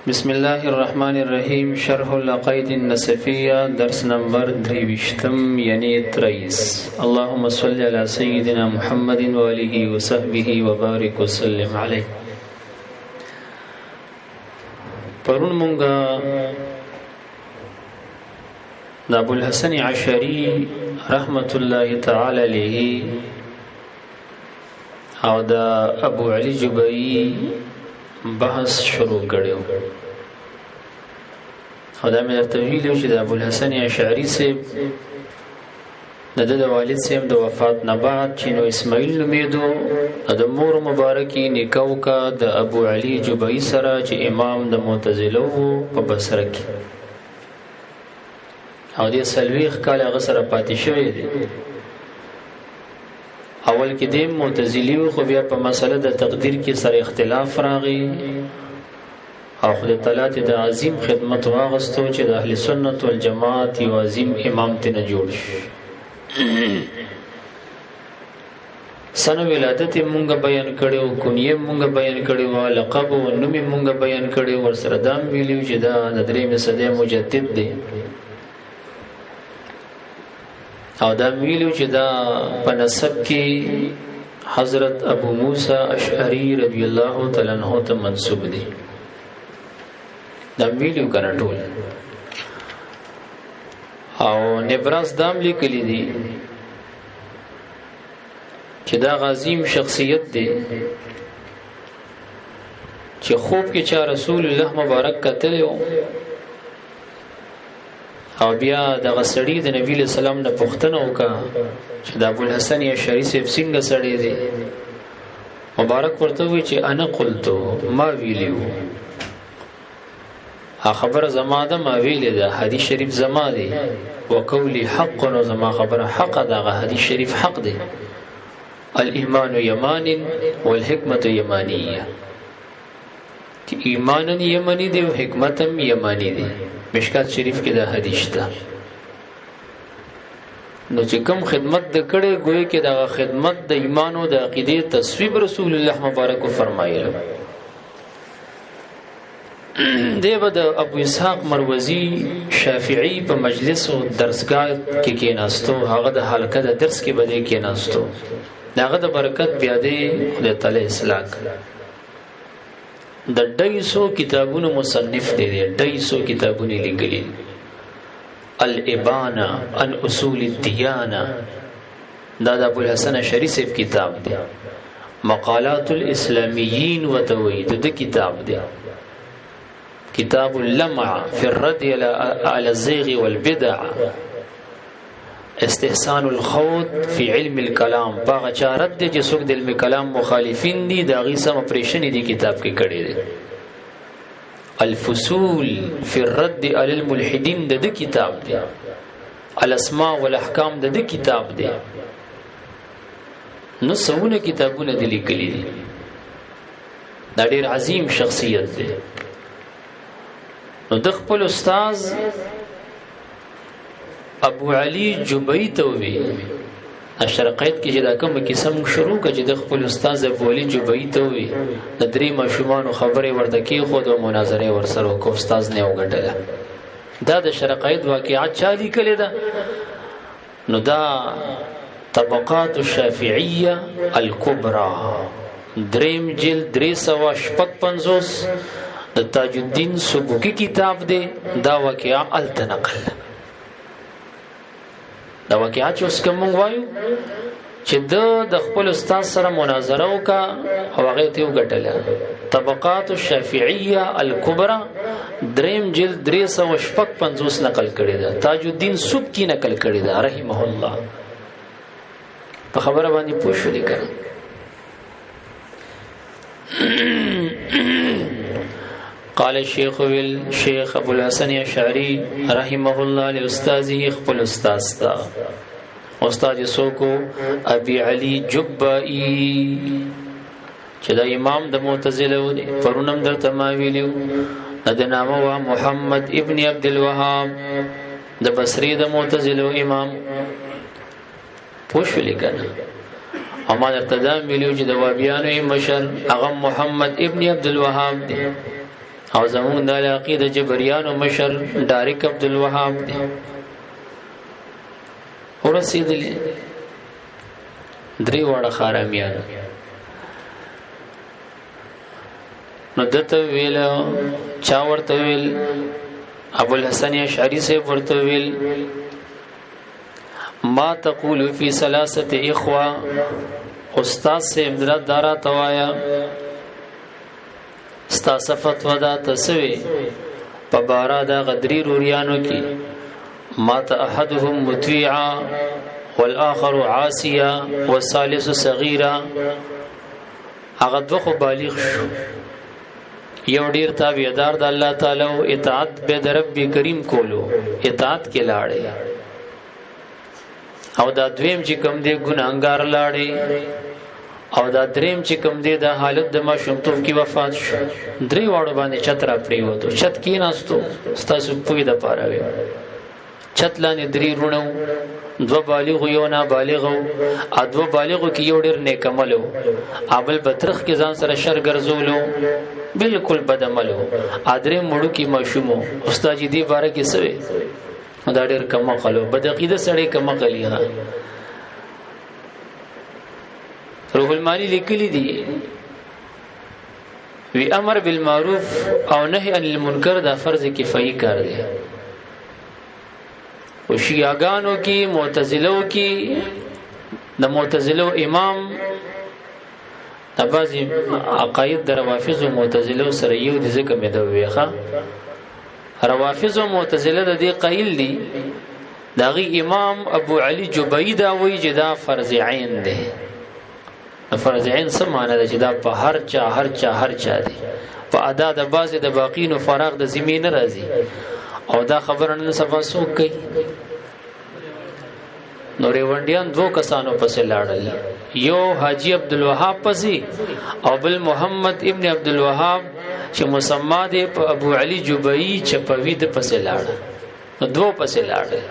بسم الله الرحمن الرحیم. شرح العقائد النسفیہ درس نمبر 23 یعنی 23. اللهم صل علی سیدنا محمد و آلہ وصحبہ وبارک وسلم علیہ. پرون مونږه د ابو الحسن عشری رحمت الله تعالی علیه او د ابو علی جبئی بحث شروع کړو. او دا مې درته ویلو چې د ابو الحسن اشعری صاحب د والد صاحب د وفات نه بعد چې نو اسماعیل نومېدو د مور مبارکي نکاح وکړه د ابو علی جبئی سره چې امام د معتزله وو په بصره کې، او دې سلويخ کال هغه سره پاتې شوی دی. اول کې د معتزلی خو بیا په مسله د تقدیر کې سره اختلاف راغی او خدای تعالی ته د عظیم خدمت واغستو چې د اهل سنت والجماعت یو عظیم امام ته نه جوړ شي. سنه ولادت مونږ بیان کړو، کونیه مونږ بیان کړو، لقب او نوم مونږ بیان کړو، ورسره دام ویلو چې دا د درېمې صدې مجدد دی او دا ویلو چې دا په نسب کې حضرت ابو موسی اشعری رضی الله تعالی عنہ ته منسوب دي. دا ویلو کنه ټول او نبراس دام لیکلی دي چې دا عظیم شخصیت دی چې خوب کې چا رسول الله مبارک کتلو او بیا د غسړی د نبی له سلام نه پوښتنه وکړه چې د ابو الحسن اشعری صاحب څنګه سړی دی. مبارک ورته وی چې انا قلتو ما ویلیو، خبر زما ده ما ویلی ده، حدیث شریف زما دی، وقولی حق نو زما خبره حق ده، حدیث شریف حق دی. الایمان یمان والحکمت یمانیه، ایمانن یمانی دی او حکمتم یمانی دی. مشکات شریف کې دا حدیث ده. نو چې کوم خدمت د کړه ګوي کې دا خدمت د ایمان او د عقیده تصویب رسول الله مبارک فرمایله. دیو د ابو اسحاق مروزی شافعی په مجلس او درسګاه کې کېناستو، هغه د حلقه د درس کې بده کېناستو، داغه د برکت بیا دی خدای تعالی اصلاح د 200 کتابونو مصنف دی، 200 کتابونه لیکلي. الابانه عن اصول الديانه دا د ابو الحسن اشعری صاحب کتاب دی. مقالات الاسلامیین وتوحید د کتاب دی. کتاب اللمع فی الرد على الزیغ والبدع. استحسان الخوض فی علم الکلام، باغ چارت دی چې څوک د علم کلام مخالفین دي دا غي سم اپریشن دی کتاب کې کړی دی. الفصول فی الرد علی الملحدین د کتاب دی. الاسماء والاحکام د کتاب دی. نو څونه کتابونه دي لیکلي دي. دا ډیر عظیم شخصیت دی. نو د خپل استاد ابو علی جبئی ته وی اشرقیت کې چې دا کوم قسم شروع کړي چې د خپل استاد ابو علی جبئی ته وی د درې ماشومان خبره ورته کې خود او مناظره ورسره کو استاد نه وګټله. دا د شرقیت واقعات چالي کړي دا. نو دا طبقات الشافعیه الکبرى دریم جلد 355 د تاج الدین سبکی کتاب دی. دا واقعا التنقل دا واقعات چې اوس کوم وایو چې د خپل استاد سره مناظره وکړه او هغه ته وګټله. طبقات الشافعیه الکبرى دریم جلد 355 نقل کړی دا. تاج الدین سبکی نقل کړی دا رحمه الله. په خبره باندې پوه شو لیکل. قال الشيخ والشيخ ابو الحسن اشعری رحمه الله لاستاذه خپل استاد تا استاد سوکو ابي علي جبائي چې دا امام د معتزله و. پرونم درته ما ویلو د نامه وا محمد ابن عبد الوهاب د بصری د معتزله امام پوښ لیکنه. اما درته دا ویلو چې د وابیانو مشر هغه محمد ابن عبد الوهاب دی. او زمون د عقیده جبریانو مشر ډایرک عبدالوهاب دی ورسېدلی درې واړه خارامیان نو دته ویل چا ورته ویل ابوالحسن اشعری سے ورته ویل ما تقول فی ثلاثه اخوه استاد سے امداد دارا توایا ستا صفت ودا تسوی پبارا دا غدری روریانو کی ما تا احدهم متویعا والآخر عاسیا والثالث صغیرا اغدوخو بالغ شو یو ډیر تابعدار د الله تعالی او اطاعت به د رب کریم کولو اطاعت کې لاړې او دا دویم چې کوم دی ګناهګار لاړې او دا دریم چې کوم دی د حالت د ماشومتوب کې وفات شو درې واړو باندې چتر پریوتو چت کې ناستو ستاسو پوی د پاره وي چت لاندې درې رونو دو بالغ یو نه بالغ او ادو بالغ کې یو ډیر نیک عمل او ابل بترخ کې ځان سره شر ګرځولو بالکل بد عمل او ادرې مړو کې ماشومو استاد دې باره کې سوي دا ډیر کم عقل او بد عقیده سړی کم عقل یې روح المانی لیکلی دی وی امر بالمعروف او نهی عن المنکر دا فرض کفایي کار دی او شیعاګانو کې معتزلو کې د معتزلو امام د بعضی عقاید د روافض او معتزلو سره یو دي ځکه مې دا ویخه روافض او معتزله د دې قایل دي داغي امام ابو علی جبیی دا وی چې دا فرض عین دی فرض عین څه معنی ده چې دا په هر چا دی په ادا د بعضی د باقینو فراغ د زمین راځي او دا خبره نن صفه سوق کوي نو ریوندیان دو کسانو پسې لاړل یو حاجی عبدالوهاب پسې او بل محمد ابن عبدالوهاب چې مسما دی په ابو علی جبیی چپوی د پسې لاړل نو دو پسې لاړل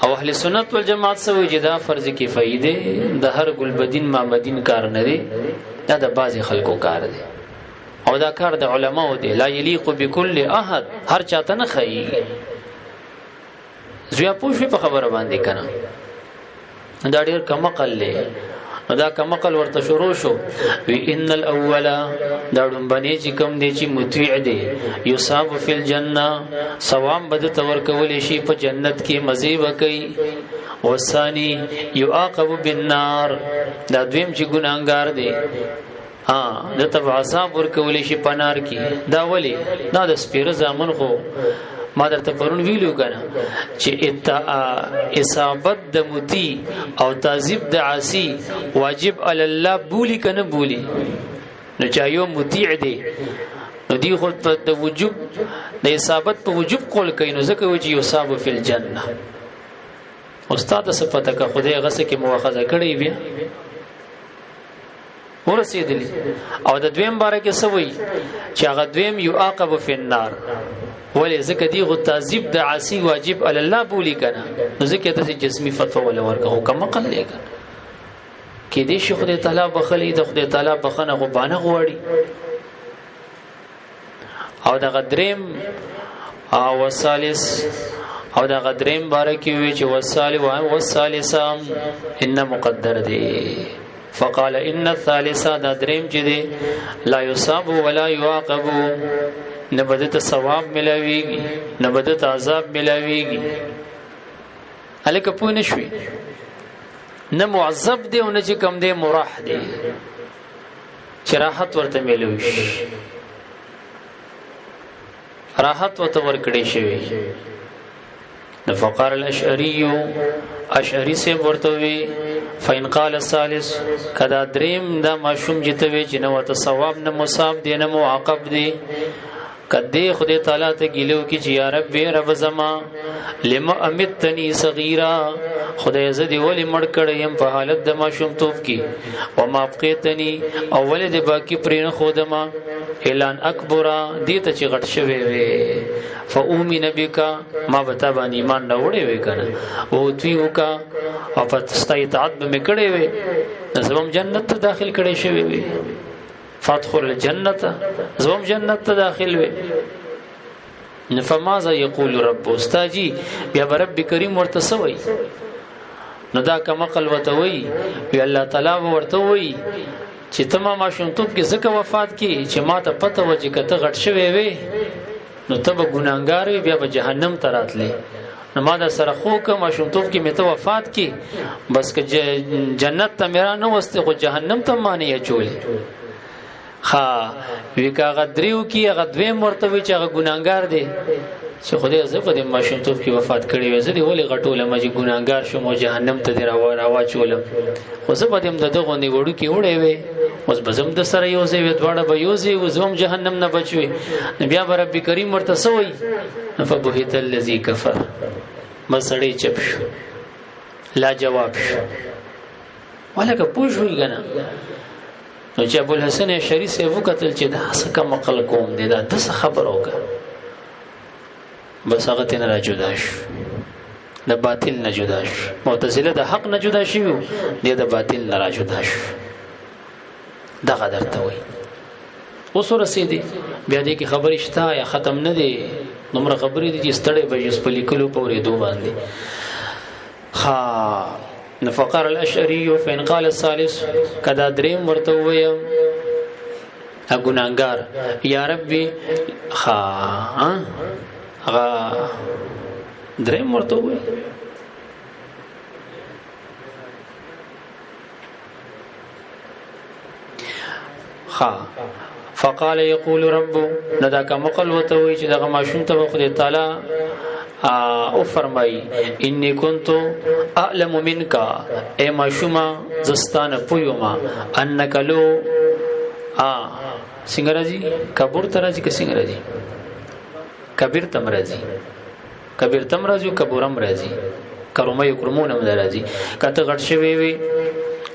او اهل سنت والجماعت سوی جدا فرض کفایي دی د هر ګلبدین محمدین کار نه دی دا د بعضی خلکو کار دی او دا کار د علماو دی لا یلیق بكل احد هر چاته نه خی زویا پوښې په خبره باندې کنه دا ډیر کم عقل له دا کم عقل ورته شروع شو وی ان الاول دا ډمبني چې کوم دی چې متوع دی یصاب فی الجنه ثواب بد تور کول شي په جنت کې مزه وکي وثانی یعاقب بالنار دا دویم چې ګناګار دی د تبع عذاب ور کول شي پنار کې دا ولی دا د سپیره زامن خو ما درته پرون ویلو کنه چې اصابت د متی او تعذيب د عاصي واجب علی الله بولی کنه بولی نو چا یو مطیع دی نو دی خو د وجوب د اصابت په وجوب قول کینو ځکه چې یصاب فی الجنه استاد صفته کا خدای غسه کې مؤاخذه کړی بیا ورسېدلی او د دویم باره کې سوی چې هغه دویم یعاقب فی النار ولی ذکر دی غو تعذیب د عاصی واجب علی الله بولی کنه نو ذکر ته جسمی فتوا ولا ورکه حکم مقل لګا کې دې شیخ خدای تعالی بخلی د خدای تعالی بخنه غو بانه غوړي او د غدریم او وسالس او د غدریم بارکی وی چې وسالي او وسالسام ان مقدر دی فقال ان الثالثه دا دریم چې دی لا يصاب ولا يعاقب نبدت ثواب ملاویږي نبدت عذاب ملاویږي الکه پوه نشوي نه معذب دی او نه چې کم دی مراح دی چې راحت ورته ملوي راحت ورته ورکړي شوی فقال اشعری سے ورتوي فین قال الثالث کدا دریم دا ماشوم جتوي چې نو ته ثواب نه مصاب دی نه معاقب دی کدی خدای تعالی ته ګیلو کی چې یا رب زما لم امتنی صغیرا خدای زدی ولی مړ کړم په حالت د ماشوم توپ کی او ما بقیتنی اول د باقی پرین خودما اعلان اکبر دې ته چې غټ شوی وي فاؤمن بک ما بتا باندې ایمان نه وړي وي کنه او توی وکا او په استایت عذاب مې کړي وي زمم جنت ته داخل کړي شوی وي فادخل الجنه زوم جنت ته داخل وي. فماذا يقول رب استاجي بیا رب کریم ورته سوي نو دا کوم عقل وته وي وی الله تعالی ورته وي چې تمام ماشومتوب کې زکه وفات کی چې ما ته پته و چې کته غټ شوی وي نو ته به ګناګار وي بیا به جهنم ته راتلې. نو ما دا سره خو که ماشومتوب کې مته وفات کی بس که جنت ته میرا نه وسته خو جهنم ته معنی چولې. ها وی کا غدریو کی غدوی مرتبه چې هغه ګناګار دی چې خدای زه په دې ماشومتوب کې وفات کړی وې زه دې ولې غټوله ما چې ګناګار شوم او جهنم ته راوا چولم خو زه په دې دغه نه وړو کې وړې وې اوس بزم د سره یو ځای دواړه به یو ځای وزوم جهنم نه بچوي. بیا رب کریم ورته سوي فبهت الذي كفر مسړی چپ شو لا جواب شو ولکه پوښوي کنه. نو چې ابو الحسن اشعری سے وکتل چې دا څه کوم عقل کوم دی دا څه خبر وکړه بس هغه تن را جدا شو د باطل نه جدا شو. معتزله د حق نه جدا شي دی د باطل نه را جدا شو. دا قدر ته وي اوس رسیدي بیا دې کې خبر شته یا ختم نه دی نمبر خبرې دي چې ستړي به یې سپلی کلو پورې دوه باندې. ها نفقر الاشعري فإن قال الثالث کدا دریم ورته ویم اګونانګار یا ربي ها هغه دریم ورته ویم ها فقال يقول رب ندا کما قل وتوي چې دغه ماشوم ته خدای تعالی او فرمای انی کنتو اعلم منک ای ماشوما زستان پویوما انک لو څنګه راځي کبر ترځي که څنګه راځي کبیر تم راځي کبیر تم راځي کبورم راځي کرومه کرمون هم راځي کته غټ شوی وي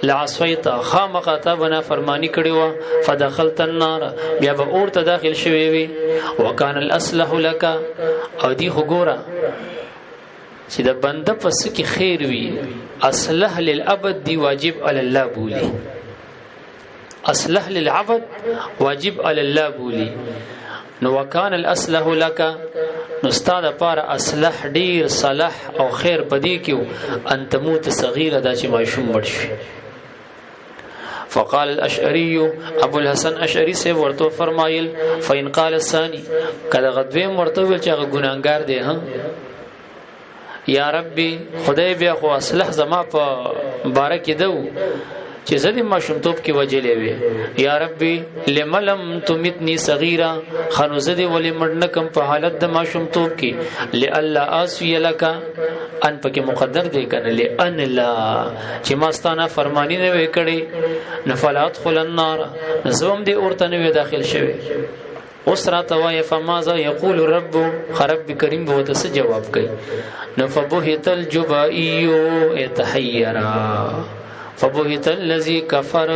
لعصیت خامقتا بنا فرمانی کړي وا فدخلت النار بیا به اور ته داخل شوی وي وکانه الاصلح لك او دی خګورا چې د بنده پس کې خیر وي اصلح للابد دی واجب علی الله بولی اصلح للعبد واجب علی الله بولی نو وکانه الاصلح لك نو استاد پار اصلح ډیر صلاح او خیر پدې کې ان تموت صغیره دا چې ماشوم مړ شي. فقال الاشعري ابو الحسن اشعری سے ورته فرمایل فین قال الثاني کله غدوی ورته ویل چې ګناګار دی ها یا ربي خدای بیا خو اصلح زما په بارک دو چې زدي ماشومتوب کې وجلې وي یا ربي لملم تمتني صغيره خنو زدي ولې مړنکم په حالت د ماشومتوب کې لالا اسوي لك ان پکې مقدر دی کنه لئن لا چې ماستانه فرمانی نه وکړي نفلات خل النار زوم دي اورته نه داخل شوی. اوس را توای فماذا يقول رب رب کریم به تاسو جواب کوي نو فبهت الجبائي اتحيرا فبهت الذي كفر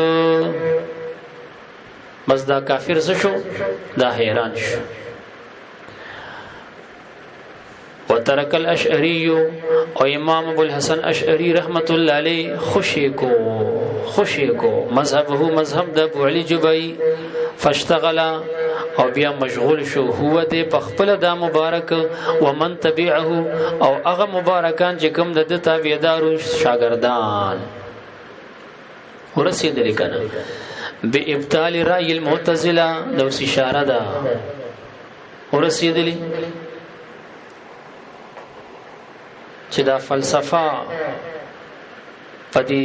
بس دا کافر شو دا حیران شو. وترك الاشعري او امام ابو الحسن اشعری رحمت الله علیه خوشی کو مذهبه مذهب د ابو علی جبئی فاشتغل او بیا مشغول شو هو دې پخپل دا مبارک ومن تبعه او هغه مبارکان چې کوم د تابعدارو شاګردان ورسېدل کنه به ابطال رأي المعتزله لو اشاره ده ورسېدل چې دا فلسفه پدې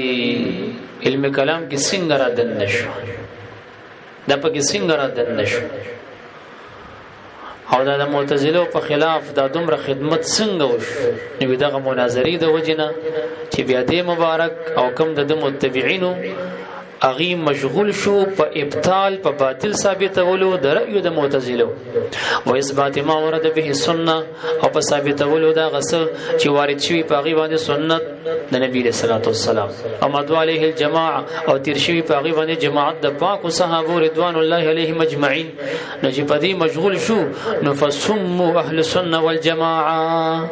علم کلام کې څنګه را دن نشو دا پکې څنګه را دن نشو او دا د معتزله په خلاف دا دومره خدمت څنګه وشو نو دغه مناظرې د وجنه چې بیا دې مبارک او کم د متبعینو اغي مشغول شو په ابطال په باطل ثابتولو د رأی د معتزله او اثبات ما ورد به سنت او په ثابتولو دا غس چې وارد شوی په غي باندې سنت د نبی رسول الله والسلام او مدو علیه الجماعه او ترشوی په غی باندې جماعت د پاک صحابه رضوان الله علیهم اجمعین نو چې پدې مشغول شو نو فسموا اهل السنه والجماعه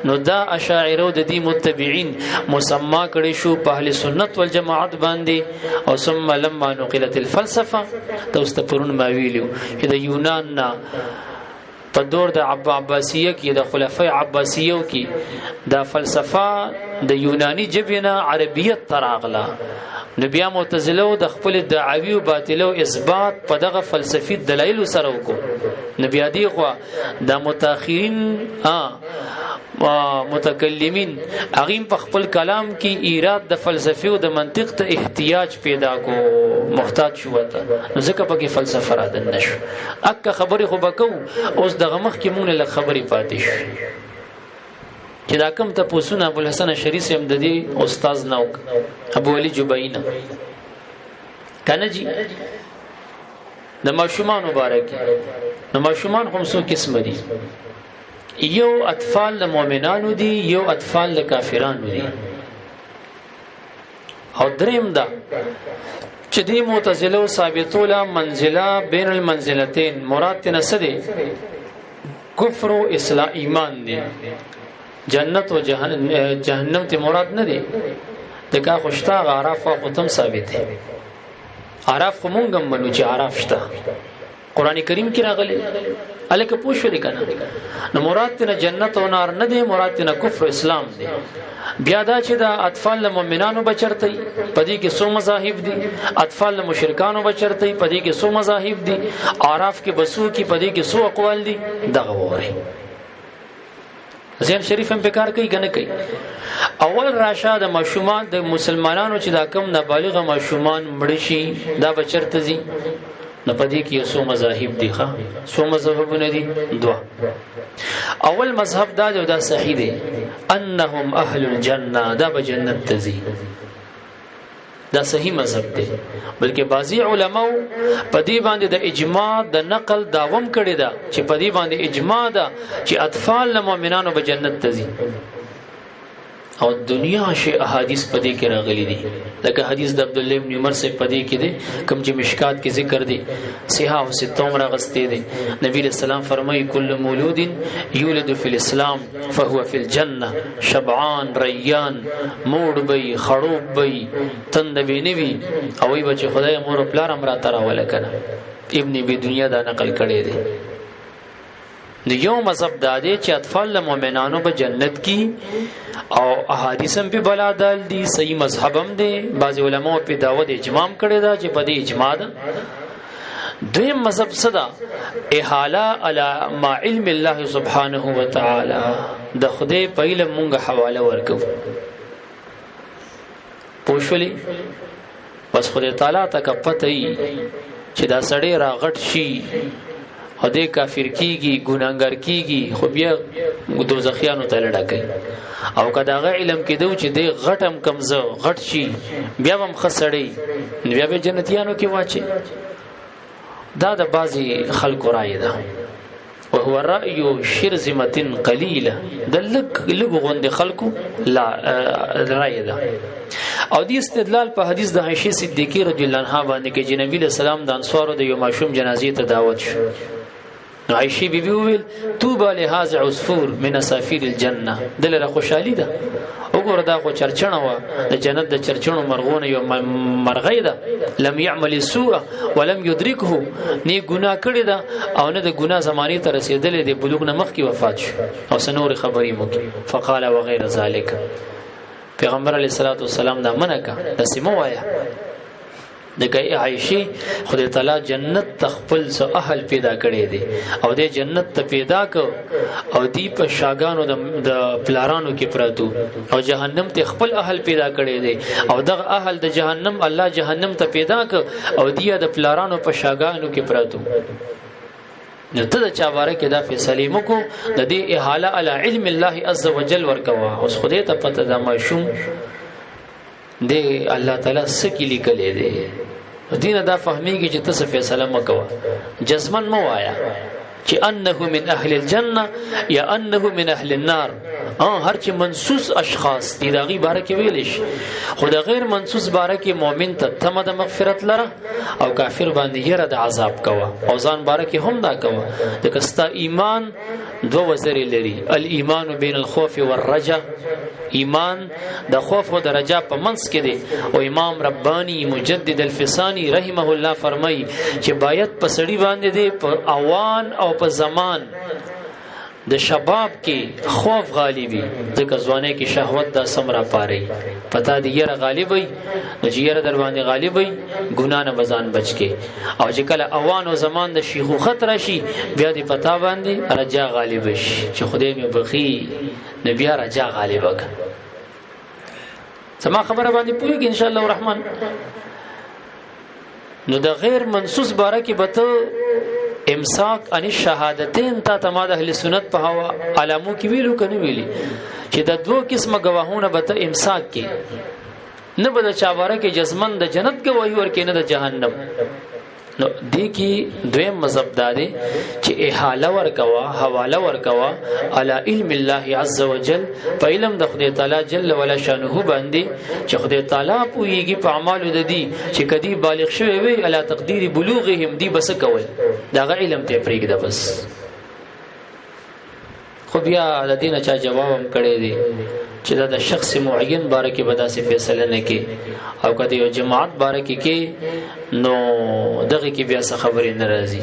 نو دا اشاعره د دې متبعين مسما کړي شو په اهل سنت والجماعت باندې او ثم لما نقلت الفلسفه توستپرون ما ویلو چې د یونان نه په دور د عباسیه کې د خلفای عباسیو کې دا فلسفه د یونانی جبنه عربیت تراغله نو بیا معتزله د خپل دعاوی او باطلو اثبات په دغه فلسفي دلایل سره وکړو نو بیا دی خو د متأخرین متکلمین اغیم په خپل کلام کې ایراد د فلسفي او د منطق ته احتیاج پیدا کو محتاج شو ته ځکه په کې فلسفه را دن نشو اکه خبرې خو بکو اوس دغه مخ کې مونږ له خبرې پاتې شو چې دا کوم ته پوسونه ابو الحسن شریف هم د دې استاد نو ابو علي جبینا کنه جی د ماشومان مبارک نو ماشومان هم څو قسم دي یو اطفال د مؤمنانو دي یو اطفال د کافرانو دي او دریم دا چې دې معتزله او ثابتوله منزله بین المنزلتين مراد تنسدي کفر او اسلام ایمان دي جنت او جهنم ته مراد نه دي دغه خوشتا عرف او ختم ثابت دي عرف کومګم منو چې عرف شته قران کریم کې راغلي الکه پوښو دي کنه نو مراد ته جنت او نار نه دي مراد ته کفر اسلام دي بیا دا چې دا اطفال مؤمنانو بچرتي پدې کې سو مذاهب دي اطفال مشرکانو بچرتي پدې کې سو مذاهب دي عرف کې بسو کې پدې کې سو اقوال دي دغه وره ذهن شریف هم بیکار کوي کنه کوي اول راشه د ماشومان د مسلمانانو چې دا کم نابالغ ماشومان مړ شي دا بچرته زی نه پدې کې سو مذاهب دي ښا سو مذهبونه دي دوا اول مذهب دا صحیح دی انهم اهل الجنه دا به جنت تزي دا صحیح مذهب دی بلکې بعضی علماء پدې باندې د اجماع د نقل داوم کړی دا چې پدې باندې اجماع ده چې اطفال مؤمنانو به جنت تزي او دنیا شی احادیث پدې کې راغلي دي لکه حدیث د عبد الله ابن عمر سے پدې کې دي کوم چې مشکات کې ذکر دي صحاح او ستوم راغستې دي نبی رسول الله فرمایي کل مولود یولد فی الاسلام فهو فی الجنه شبعان ریان موړ بی خړوب بی تند بینوي او وي بچ خدای مور پلار امر تر ولکنه ابن بی دنیا دا نقل کړي دي نو یو مذهب داده چې اطفال مؤمنانو به جنت کی او احادیث هم په بلادل دي صحیح مذهب هم دي بعض علماء په داوود اجماع کړي دا چې په دې اجماع ده دویم مذهب صدا احاله علی ما علم الله سبحانه و تعالی د خدای په علم مونږه حواله ورکو پوښولي بس خدای تعالی ته پته ای چې دا سړی راغټ شي او دې کافر کیږي ګناګار کیږي خو بیا دوزخیانو ته لړکای او کداغه علم کې دو چې دې غټم کمزو غټ شي بیا هم خسړی بیا به جنتیانو کې واچي دا د بازي خلکو رائے ده وهو رأي شرذمه قليله د لګ غوند خلکو لا رائے ده او دې استدلال په حدیث د عائشہ صدیقہ رضی الله عنها باندې کې چې نبی له سلام د انصارو د یو ماشوم جنازې ته دعوت شو عائشہ بی بی ویل توبه لهذا عصفور من اسافیر الجنه دلته خوشالي ده وګوره دا خو چرچنه و د جنت د چرچنو مرغونه یو مرغې ده لم يعمل السوء ولم يدركه ني ګناه کړی ده او نه د ګناه زماني ته رسیدلې د بلوغ نه مخکې وفات شو او سنور خبرې مو فقال وغير ذلك پیغمبر علیه الصلاۃ والسلام دا منکه د سیمو وایا دغه عائشہ خدای تعالی جنت تخپل سو اهل پیدا کړي دي او د جنت ته پیدا کو او دی په شاګانو د پلارانو کې پراتو او جهنم ته خپل اهل پیدا کړي دي او دغه اهل د جهنم الله جهنم ته پیدا کو او دی د پلارانو په شاګانو کې پراتو نو ته چا باره کې دا فیصله مکو د دې احاله علی علم الله عز وجل ورکوا اوس خدای ته پته دا ماشوم دی الله تعالی سکی لیکلې دی دین دا فهمیږي چې تاسو فیصله مکوا جزمن مو وایا چې انه من اهل الجنه یا انه من اهل النار هر چې منصوص اشخاص دي دغه باره کې ویل شي خو د غیر منصوص باره کې مؤمن ته تمه د مغفرت لره او کافر باندې یره د عذاب کوه او ځان باره کې هم دا کوه د کستا ایمان دو وزرې لري الایمان بین الخوف والرجا ایمان د خوف او د رجا په منځ کې دی او امام ربانی مجدد الفسانی رحمه الله فرمایي چې باید په سړی باندې دی په اوان او په زمان د شباب کې خوف غالبي ځکه ځواني کې شهوت د سمرا پاري پتا دی یره غالبي نو چې یره در باندې غالبي ګنا نه بزان بچ کې او چې کله اوان او زمان د شيخوخت راشي بیا دی پتا باندې رجا غالب شي چې خدای مې بخي نو بیا رجا غالب وک سما خبره باندې پوهیږي ان شاء الله الرحمن نو د غیر منصوص باره کې به امساک ان الشهادتين تا تماد اهل سنت په هوا علامو کې ویلو کنه ویلي چې د دوه قسمه گواهونه به امساک کې نه به د چاواره کې جزمن د جنت گواهی ورکې نه د جهنم نو دې کې دویم مذهب داري چې احاله ورکوا حواله ورکوا علی علم الله عز وجل په علم د خدای تعالی جل ولا شانه باندې چې خدای تعالی پوېږي په اعمالو د دې چې کدی بالغ شوی وي علی تقدیر بلوغهم دی بس کول دا غ علم ته پرېږده بس خو بیا د دینه چا جواب هم کړی دی چې دا د شخص معین باره کې به داسې فیصله نه کې او کله یو جماعت باره کې نو دغه کې بیا څه خبرې نه راځي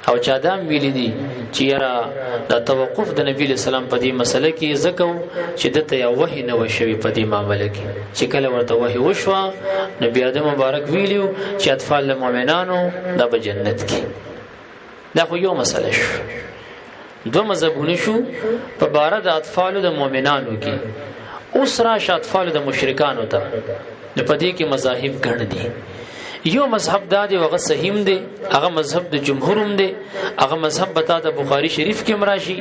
او چا دا ویلي دي چې یاره د توقف د نبی اسلام په دې مسله کې زکو چې دته یو وحی نه وشوي په دې معاملې کې چې کله ورته وحی وشو نبی آدم مبارک ویلو چې اطفال المؤمنانو د جنت کې دا خو یو مسله شو دو مذهبونه شو په بار د اطفال د مؤمنانو کې اوس راشه اطفال د مشرکانو ته د پدې کې مذاهب ګڼ دي یو مذهب دا دی هغه صحیح دی هغه مذهب د جمهوروم دی هغه مذهب بتا د بخاری شریف کې مراشي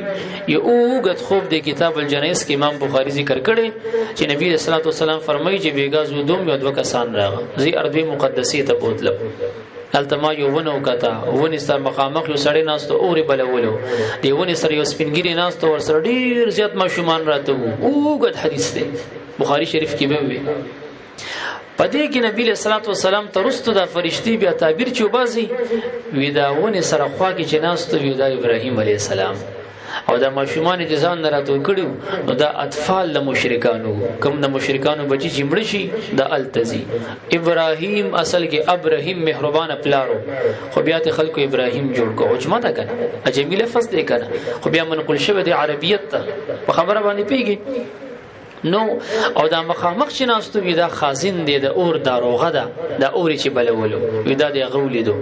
یو اوغت خوب د کتاب الجنائز کې امام بخاری ذکر کړي چې نبی صلی الله علیه وسلم فرمایي چې بیګا زو دوم یو دوه کسان راغ زی ارضی مقدسی ته بوتل التما یو ونه وکتا ونی سره مخامخ یو سړی ناستو اوري بلولو دی ونی سره یو سپینګری ناستو ور سره ډیر زیات ماشومان راته وو اوغت حدیث دی بخاری شریف کې به وي پدې کې نبی له صلوات و سلام ترستو د فرشتي بیا تعبیر چوبازي ویداونه سره خوا کې چې ناستو ویدا ابراهيم عليه السلام او د ماشومان د ځان راتو کړو نو د اطفال د مشرکانو کوم د مشرکانو بچي چې مړ شي د التزي ابراهيم اصل کې ابراهيم مهربان پلارو خو بیا ته خلکو ابراهيم جوړ کو اجمه تا کنه اجمی لفظ دی کنه خو بیا منقول شوی د عربیت ته په خبره باندې پیږي نو او دا مخامخ شناستو وی دا خازن دی د اور داروغه ده د اور چې بلولو وی دا دی غولیدو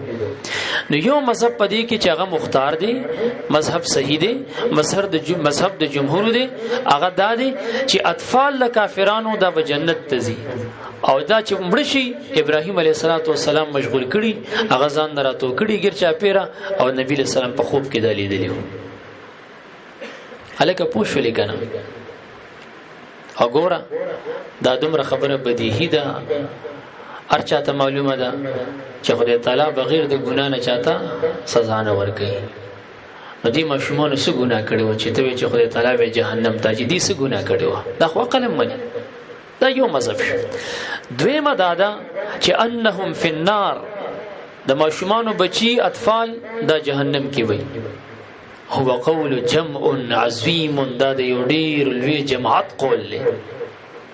نو یو مذهب پدې کې چې هغه مختار دی مذهب صحیح دی مذهب د جمهور دی هغه دا دی چې اطفال له کافرانو د جنت تزي او دا چې مړ شي ابراهيم عليه السلام مشغول کړي هغه ځان راتو کړي ګر چا پیرا او نبی له سلام په خوب کې دلی دی الکه پوښولې کنه وګوره دا دومره خبره بدیهی ده ارچا ته معلومه ده چې خدای تعالی بغیر د ګنا نه چاته سزا نه ورکړي نو دې مشمون څه ګنا کړو چې ته چې خدای تعالی به جهنم ته دې څه ګنا کړو دا خو قلم مني دا یو مذهب شو دویمه دا چې انهم فی النار د مشمون بچي اطفال د جهنم کې وي هو قول جمع عظیم دا د یو ډیر لوی جماعت قول له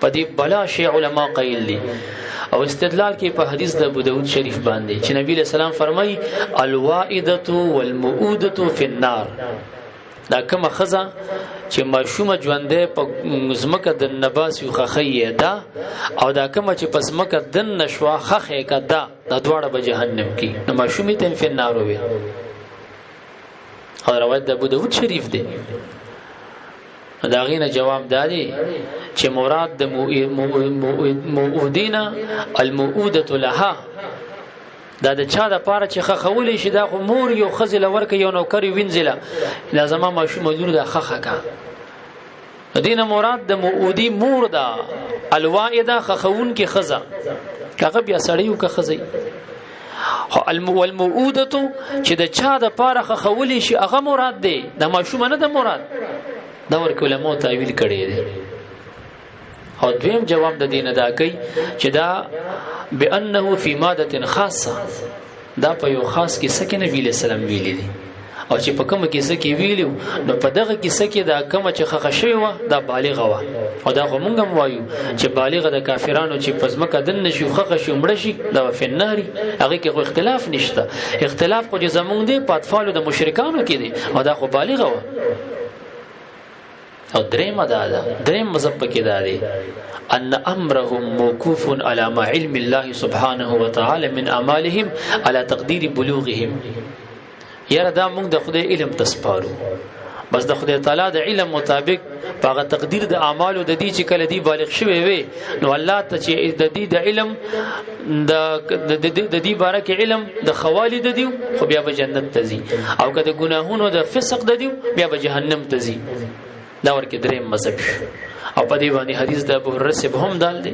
پدې بلا شی علما قیل دي او استدلال کې په حدیث د ابو داود شریف باندې چې نبی له سلام فرمای الوائده والمؤوده فی النار دا کومه خزه چې مشومه ژوندې په زمکه د نباس یو خخې ده او دا کومه چې پس مکه د نشوا خخې کده د دواړه به جهنم کې نو مشومه تن فی النار وي او روایت د ابو داود شریف دی دا غینه جواب دادی چې مراد د مؤودینا المؤوده لها دا د چا د پاره چې خخولې شي دا خو مور یو خزل ورکه یو نوکر وینځله لازمه ماشوم لور د خخه کا دینه مراد د مؤودی مور دا الوائده خخون کې خزه کغه بیا سړیو که خزي والمؤوده چې د چا د پاره خولې شي هغه مراد دی د ماشوم نه د مراد دا ورکه علماء تعویل کړی دی. او دویم جواب د دین ادا کوي چې دا بانه فی ماده خاصه، دا په یو خاص کیسه کې نبی له سلام ویلی دي، او چې په کومه کیسه کې ویلو نو په دغه کیسه کې دا کومه چې خخ شوی و دا بالغه و، او دا خو مونږ هم وایو چې بالغه د کافرانو چې پزمکه دن نشي خخ شي مړ شي دا فناری، هغه کې خو اختلاف نشته. اختلاف خو زمونږ دی په اطفالو د مشرکانو کې دی، او دا خو بالغه و. او دریم مذهب کې دا دی ان امرهم موقوف على ما علم الله سبحانه وتعالى من اعمالهم على تقدير بلوغهم. یاره دا موږ د خدای علم تسپارو، بس د خدای تعالی د علم مطابق هغه تقدیر د اعمالو د دې چې کله دی بالغ شوی وي نو الله ته چې د دې د علم د دې باره کې علم د خوالي د دیو خو بیا به جنت ته ځي، او که د ګناهونو د فسق د دیو بیا به جهنم ته ځي. دا ورکه دریم مذهب شو. او په دې باندې حدیث د ابو هريره هم دال دی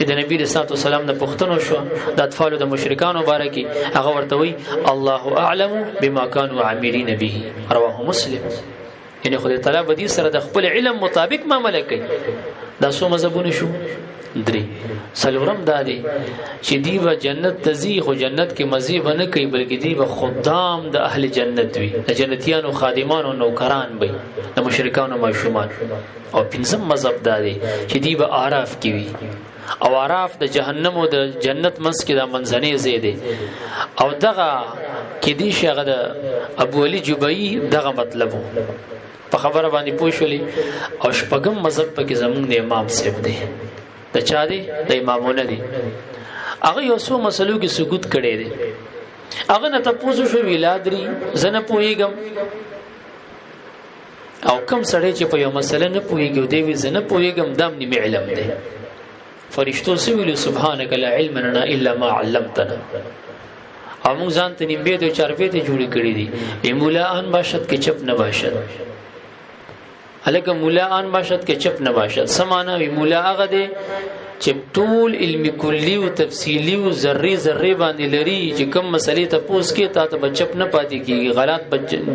د نبی رسول الله سلام نه پوښتنه شو د اطفال د مشرکانو باره کې، هغه ورته وی الله اعلم بما كانوا عاملين به، رواه مسلم. یعنی خدای تعالی به دې سره د خپل علم مطابق معاملې کوي. دا څو مذهبونه شو؟ درې. څلورم دا دی چې دی به جنت ته ځي، خو جنت کې مزه به نه کوي بلکې دی به خدام د اهل جنت وي، د جنتیانو خادمان او نوکران وي، د مشرکانو ماشومان. او پنځم مذهب دا دی چې دی به اعراف کې وي، او اعراف د جهنم او د جنت منځ کې د منځنۍ ځای دی. او دغه کې دی شغه د ابو علي جبئی دغه مطلب په خبره باندې پوښولې. او شپږم مذهب پکې زمونږ د امام صاحب دی، د چا دی؟ د امامونه دی. هغه یو څو مسلو کې سکوت کړي دي. هغه نه تاسو شو ویلادري زنه پويګم، او کم سړی چې په یو مسله نه پويګو دی وی زنه پويګم دام نیمه علم دی. فرشتو سویل سبحانك لا علم لنا الا ما علمتنا. او موږ ځان ته نیمه ته چارپې ته جوړ کړی دي. مولا ان باشد کې چپ نه باشد، الکه مولا ان باشد کې چپ نه باشد. سمانه وی مولا هغه دی چې ټول علم کلی او تفصیلی او ذره ذره باندې لري، چې کوم مسلې ته پوس کې تا ته بچپ نه پاتې کیږي، غلط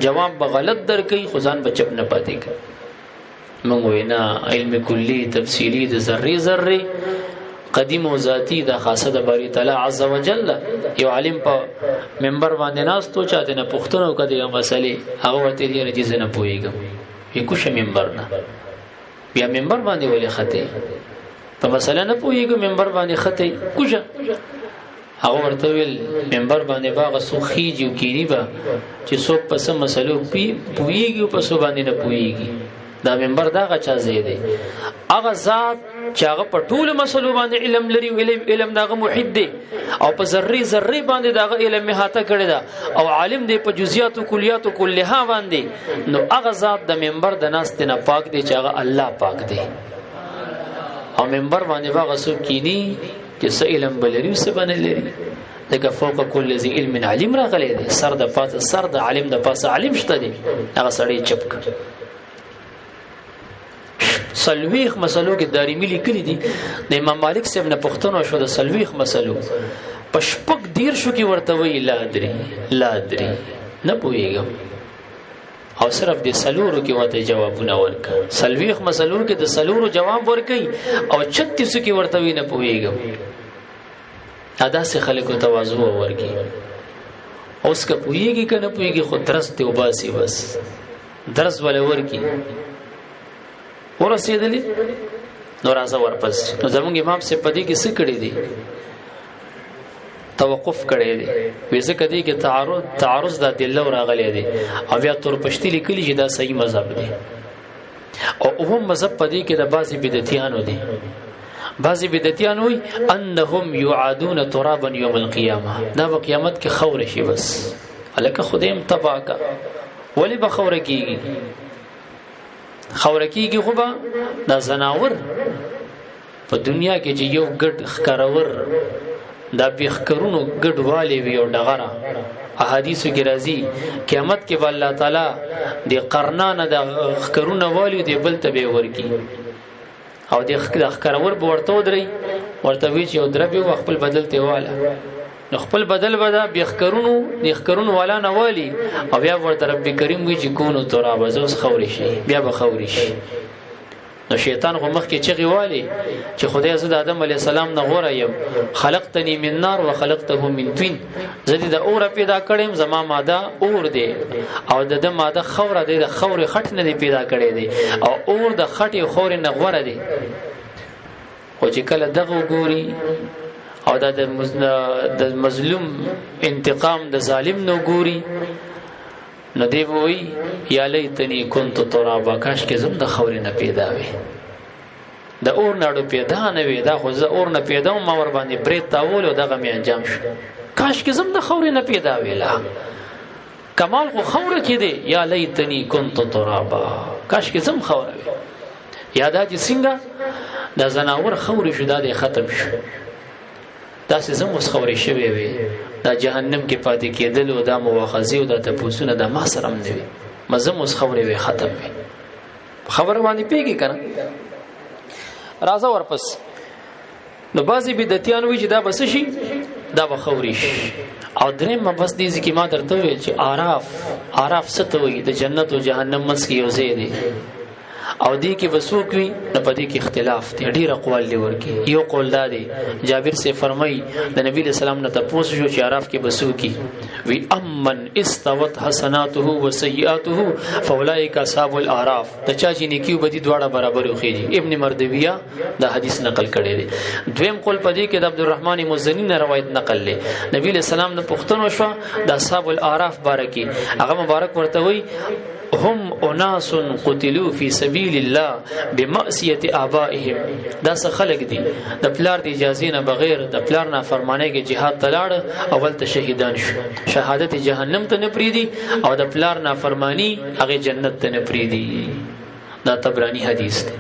جواب به غلط درکې، خو ځان بچپ نه پاتې کیږي. موږ وینا علم کلی تفصیلی د ذره ذره قدیم او ذاتی د خاصه د باری تعالی عز وجل. یو عالم په منبر باندې ناستو چاته نه پوښتنه وکړه یو مسلې، هغه ورته دی رجیز نه پويګم یکوش منبر نه، بیا منبر باندې ولې خطه په مسله نه پويګم منبر باندې خطه کوجه. هغه ورته ویل منبر باندې باغ سوخیږي او کینی با چې څوک په سم مسلو پويږي په سو باندې نه پويږي. دا منبر دا غچا زیاده هغه ذات چې هغه په ټول مسلو باندې علم لري، علم داغه محیط دی، او په ذره ذره باندې داغه علم احاطه کړی دا، او عالم دی په جزئیات او کلیات او کلها باندې. نو هغه ذات د منبر د ناس نه پاک دی چې هغه الله پاک دی. او منبر باندې هغه څوک کینی چې څه علم بلري څه باندې لري، دغه فوق کل ذی علم علیم راغلی دی. سر د پاسه سر د عالم د پاسه عالم شته دی، هغه سړی چپ کړ. سلويخ مسلو کې دارمی لیکلي دي د امام مالک صاحب نه پښتنو شو د سلويخ مسلو پشپک دیر شو کې ورته وی لا ادري نه پويګم، او صرف د سلورو کې وته جوابونه ورکړه. سلويخ مسلو کې د سلورو جواب ورکړي، او 36 کې ورته وی نه پويګم. ادا سه خلکو تواضع ورکړي، اوس که پويږي کنه پويږي خو درس ته وباسي، بس درس ولا ورکړي ورسېدلی نو راځه ورپس. نو زمونږ امام سے پدې کې څه کړی دی؟ توقف کړی دی. وېزه کدی کې تعارض د ادله راغلی دی، او بیا تور پښتي لیکلی چې دا صحیح مذهب دی. او هم مذهب پدې کې د بعضی بدعتیانو دی. بعضی بدعتیان وي انهم يعادون ترابا يوم القيامه، دا په قیامت کې خور شي. بس الکه خدایم تبا کا ولی به خور کیږي، خورکیږي خو به دا زناور په دنیا کې چې یو ګډ خکرور دا بخکرونو ګډ والی وي او ډغره. احادیثو کې راځي قیامت کې به الله تعالی د قرنانه د خکرونه والی دی بل ته به ورکی، او د خکرور به ورته ودري ورته وی چې او دربه خپل بدل ته واله نو خپل بدل بدا بيخکرونو والا نوالی او بیا ورته رب کریم وی چې کونو تراب زوس خوري شي بیا به خوري شي نو شیطان خو مخ کې چغي والی چې خدای زه د آدم علی السلام نه غوړه یم خلقتنی من نار وخلقته من طین زدي د اور پیدا کړم زما ماده اور دی او د ماده خوره دی د خوري خټ نه دی پیدا کړی دی او اور د خټي خوري نه غوړه دی او چې کله دغه ګوري او د مظلوم انتقام د ظالم نو ګوري نو دی وی یا لیتنی کنت ترابا کاش کې زم د خوري نه پیدا وي د اور ناړو پیدا نه وي دا خو زه اور نه پیدا ما ور باندې برید تاول او دغه می انجام شو کاش کې زم د خوري نه پیدا ویلا کمال خو خوره کې دی یا لیتنی کنت ترابا کاش کې زم خوره وي یادا چې څنګه د زناور خوري شو دا ختم شو دا زم اوس خوري شوی وي دا جهنم کې پاتې کېدل او دا مواخذه او دا تپوسونه د ما سره هم دی مزم اوس خوري وي ختم وي خبره باندې پیږي کنه راځه ورپس نو بازي بدعتيان وي چې دا بس شي دا بخوري شي او درېم بس دې ځکه ما درته ویل چې عراف ستوي د جنت او جهنم مس کې یو ځای دی او دی کې وسوک وی نه پدې کې اختلاف دی ډیر اقوال لري ورکی یو قول دا دی جابر سے فرمای د نبی له سلام نه تاسو شو چې عراف کې وسوکی وی امن استوت حسناته وسيئاته فاولئک اصحاب الاعراف د چا چې نیکیو بدی دواړه برابر وخیږي ابن مردویه دا حدیث نقل کړی دی دویم قول پدې کې د عبدالرحمن مزنی نه روایت نقل لې نبی له سلام نه پښتنو شو د اصحاب الاعراف بارکی هغه مبارک ورته وی هم اناس قتلوا في سبيل الله بمعصيه ابائهم دا څه خلق دي د پلار د اجازه نه بغیر د پلار نه فرمانه کې jihad تلاړ اول ته شهیدان شو شهادت جهنم ته نه پریدي او د پلار نه فرمانی هغه جنت ته نه پریدي دا طبرانی حدیث دی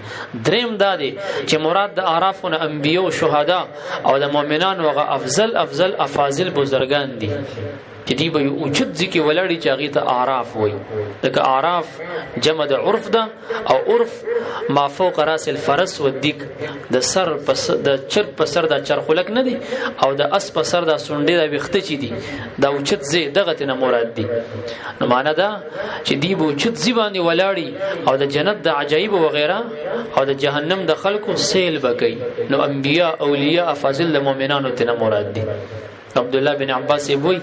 دریم دا دی چې مراد د اعرافونه انبیو شهدا او د مؤمنانو هغه افضل افاضل بزرگان دي چې دی به اوچت ځکه ولړی چې هغه ته اعراف وای لکه اعراف جمع د عرف ده او عرف ما فوق راس الفرس والدیک د سر پس د چر په سر د چرخلک نه دی او د اس په سر د سونډې د وخته چي دي دا اوچت زی دغه ته مراد دي نو معنا دا چې دی به اوچت زی باندې ولاړی او د جنت د عجایب و غیره او د جهنم د خلکو سیل بګي نو انبیاء اولیاء افاضل المؤمنان ته مراد دي عبد الله بن عباس يقول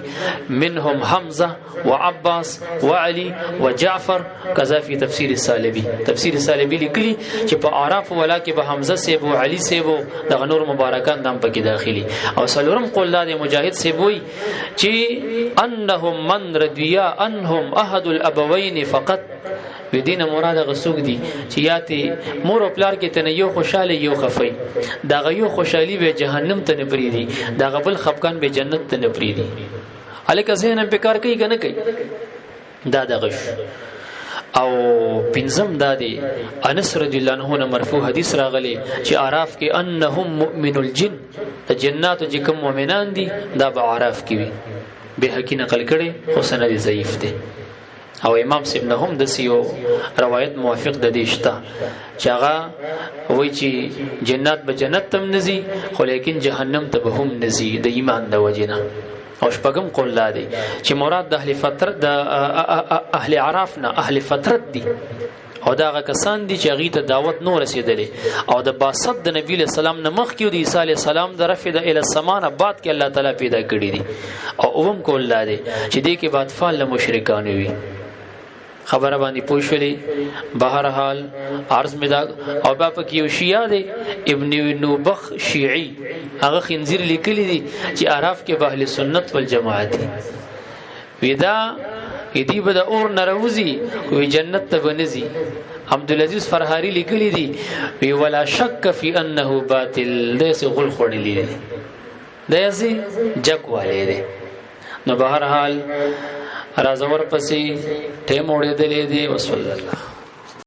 منهم حمزة وعباس وعلي وجعفر كذا في تفسير السالبي تفسير السالبي لكلي چې په اعراف ولا کې به حمزه سیب او علي سیب د غنور مبارکان دم پکې داخلي او سلورم قول د مجاهد سیب وي چې انهم من رضيا انهم احد الابوين فقط ودینه مراد غسوک دي چې یاتي مور او پلار کې تنه یو خوشاله یو خفي دا غيو خوشحالي به جهنم ته نه پریدي دا غبل خفقان به جنت ته نه پریدي الکه ذهن په کار کوي کنه کوي دا دغه او پنځم دادی انس رضی الله عنه مرفوع حدیث راغلی چې اعراف کې انهم مؤمن الجن جنات چې کوم مؤمنان دي دا به اعراف کې وي به حقیقت نقل کړي خو سند ضعیف دي او امام ابن هم د سیو روایت موافق د دې شته چې هغه وایي چې جنات به جنت تم نزي خو لیکن جهنم ته به هم نزي د ایمان د وجنه او شپږم قول لادي چې مراد د اهل فترت د اهل عراف نه اهل فترت دي او دا هغه کسان دي چې هغه ته دعوت نو رسیدلې او د باسط د نبی له سلام نه مخ کې د عیسی علی السلام د رفع د ال السمان بعد کې الله تعالی پیدا کړی دي او اوم قول لادي چې دې کې بعد فال مشرکان وي خبره باندې پوښولې بهر حال عرض مدا او با پک یو شیعه دی ابن نوبخ شیعي هغه خنزیر لیکلی دي چې عراف کې اهل سنت والجماعت ودا یدی بد اور نروزی وی جنت ته بنزي عبد العزيز فرحاری لیکلی دي وی ولا شک فی انه باطل دیس غل خړلې دي دیس جک والے دي نو بهر حال رازور پسې ټیم وړې دلې دي وصلی الله